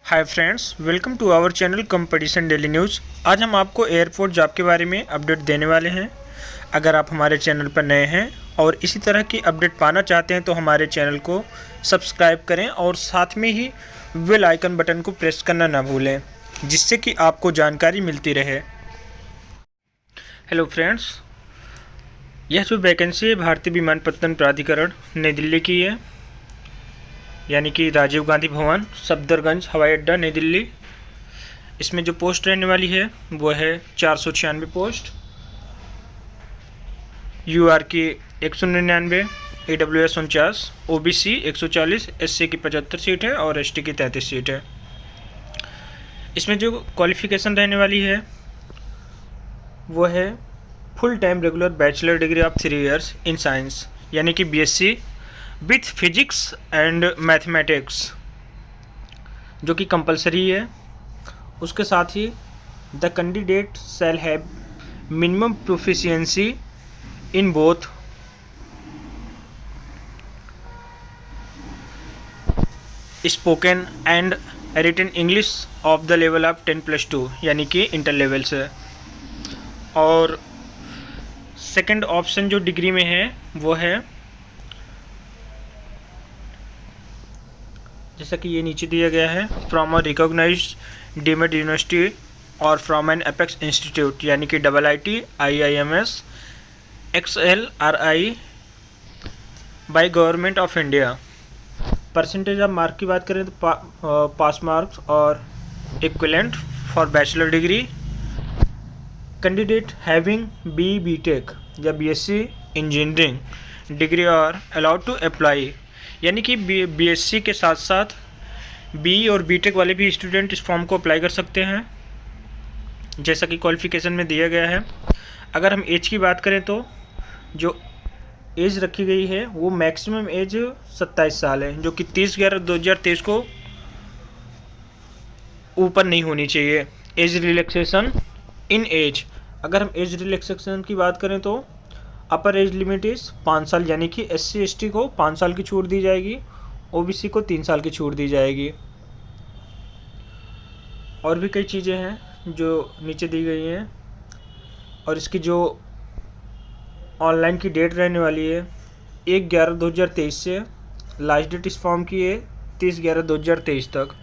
Hi friends, welcome to our channel competition daily news. आज हम आपको एयरपोर्ट जॉब के बारे में अपडेट देने वाले हैं। अगर आप हमारे चैनल पर नए हैं और इसी तरह की अपडेट पाना चाहते हैं तो हमारे चैनल को सब्सक्राइब करें और साथ में ही बेल आइकन बटन को प्रेस करना ना भूलें, जिससे कि आपको जानकारी मिलती रहे। हेलो फ्रेंड्स, यह जो वैकेंसी है भारतीय विमानपत्तन प्राधिकरण नई दिल्ली की है, यानी कि राजीव गांधी भवन, सफदरगंज हवाई अड्डा, नई दिल्ली। इसमें जो पोस्ट रहने वाली है वो है 496 पोस्ट। यूआर की 199, AWS 49, OBC 140, SC की 75 सीट है और ST की 33 सीट है। इसमें जो क्वालिफ़िकेशन रहने वाली है वो है full time regular bachelor degree of 3 years in science, यानी कि BSc with physics and mathematics, जो कि कंपलसरी है। उसके साथ ही the candidate shall have minimum proficiency in both spoken and written English of the level of 10+2, यानी कि इंटर लेवल से। और सेकंड ऑप्शन जो डिग्री में है वो है, जैसा कि ये नीचे दिया गया है, from a recognised deemed university और फ्रॉम एन एपेक्स इंस्टीट्यूट, यानी कि IIT, IIMS, XLRI by government of India. Percentage of mark की बात करें तो पास मार्क्स और equivalent for bachelor degree. Candidate having BTech या BSc engineering degree are allowed to apply, यानी कि BSc के साथ साथ BE और BTech वाले भी स्टूडेंट इस फॉर्म को अप्लाई कर सकते हैं, जैसा कि क्वालिफ़िकेशन में दिया गया है। अगर हम एज की बात करें तो जो एज रखी गई है वो मैक्सिमम एज 27 साल है, जो कि 30/11/2023 को ऊपर नहीं होनी चाहिए। एज रिलैक्सेशन इन एज, अगर हम एज रिलैक्सेशन की बात करें तो अपर एज लिमिट इज़ 5 साल, यानी कि SC ST को 5 साल की छूट दी जाएगी, OBC को 3 साल की छूट दी जाएगी। और भी कई चीज़ें हैं जो नीचे दी गई हैं। और इसकी जो ऑनलाइन की डेट रहने वाली है 1/11/2023 से, लास्ट डेट इस फॉर्म की है 30/11/2023 तक।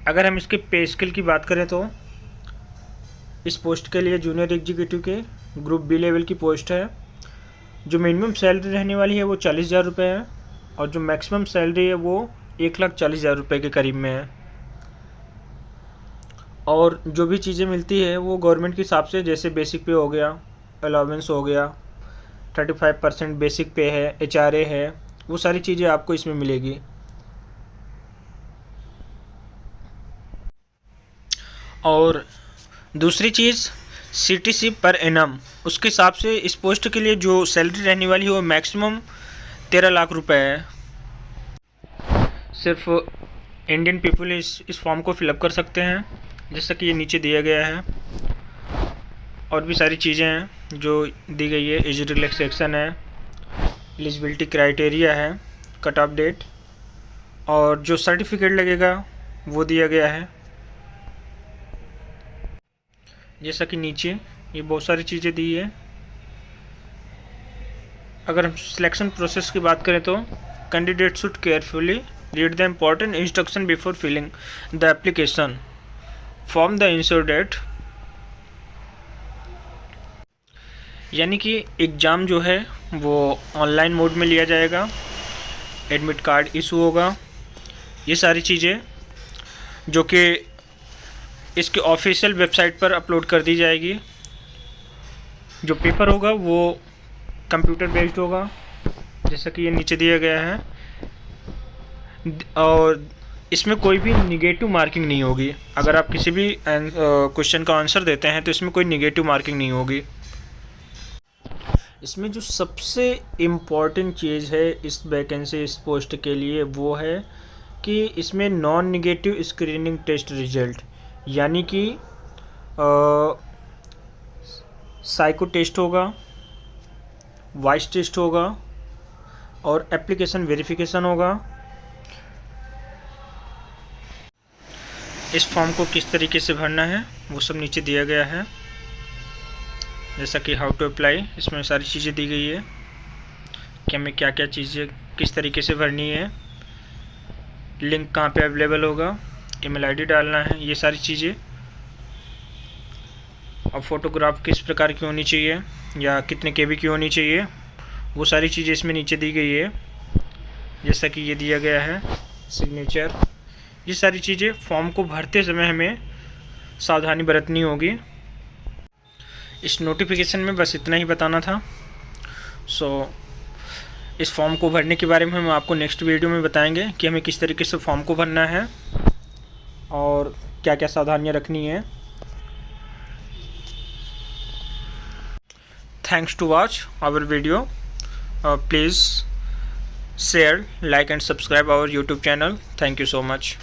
अगर हम इसके पे स्केल की बात करें तो इस पोस्ट के लिए जूनियर एग्जीक्यूटिव के ग्रुप B लेवल की पोस्ट है। जो मिनिमम सैलरी रहने वाली है वो 40,000 रुपये है और जो मैक्सिमम सैलरी है वो 1,40,000 रुपये के करीब में है। और जो भी चीज़ें मिलती है वो गवर्नमेंट के हिसाब से, जैसे बेसिक पे हो गया, अलाउंस हो गया, 35% बेसिक पे है, HRA है, वो सारी चीज़ें आपको इसमें मिलेगी। और दूसरी चीज़ CTC पर एनम, उसके हिसाब से इस पोस्ट के लिए जो सैलरी रहने वाली है वो मैक्सिमम 13 लाख रुपए है। सिर्फ इंडियन पीपल इस फॉर्म को फिलअप कर सकते हैं, जैसा कि ये नीचे दिया गया है। और भी सारी चीज़ें हैं जो दी गई है, एज रिलैक्सेशन है, एलिजिबिलिटी क्राइटेरिया है, कट ऑफ डेट, और जो सर्टिफिकेट लगेगा वो दिया गया है। जैसा कि नीचे ये बहुत सारी चीज़ें दी है। अगर हम सिलेक्शन प्रोसेस की बात करें तो candidate should carefully read the important instruction before filling the application form the ensure date, यानी कि एग्ज़ाम जो है वो ऑनलाइन मोड में लिया जाएगा, एडमिट कार्ड इशू होगा, ये सारी चीज़ें जो कि इसके ऑफिशियल वेबसाइट पर अपलोड कर दी जाएगी। जो पेपर होगा वो कंप्यूटर बेस्ड होगा, जैसा कि ये नीचे दिया गया है। और इसमें कोई भी निगेटिव मार्किंग नहीं होगी। अगर आप किसी भी क्वेश्चन का आंसर देते हैं तो इसमें कोई निगेटिव मार्किंग नहीं होगी। इसमें जो सबसे इम्पॉर्टेंट चीज़ है इस वैकेंसी, इस पोस्ट के लिए, वो है कि इसमें non negative screening test result, यानी कि साइको टेस्ट होगा, वॉइस टेस्ट होगा और एप्लीकेशन वेरिफिकेशन होगा। इस फॉर्म को किस तरीके से भरना है वो सब नीचे दिया गया है, जैसा कि हाउ टू अप्लाई, इसमें सारी चीज़ें दी गई है कि हमें क्या क्या चीज़ें किस तरीके से भरनी है, लिंक कहाँ पे अवेलेबल होगा, ईमेल आईडी डालना है, ये सारी चीज़ें। अब फ़ोटोग्राफ किस प्रकार की होनी चाहिए या कितने केबी की होनी चाहिए, वो सारी चीज़ें इसमें नीचे दी गई है, जैसा कि ये दिया गया है सिग्नेचर। ये सारी चीज़ें फॉर्म को भरते समय हमें सावधानी बरतनी होगी। इस नोटिफिकेशन में बस इतना ही बताना था। इस फॉर्म को भरने के बारे में हम आपको नेक्स्ट वीडियो में बताएंगे कि हमें किस तरीके से फॉर्म को भरना है और क्या क्या सावधानियाँ रखनी है। Thanks to watch our video. Please share, like and subscribe our YouTube channel. Thank you so much.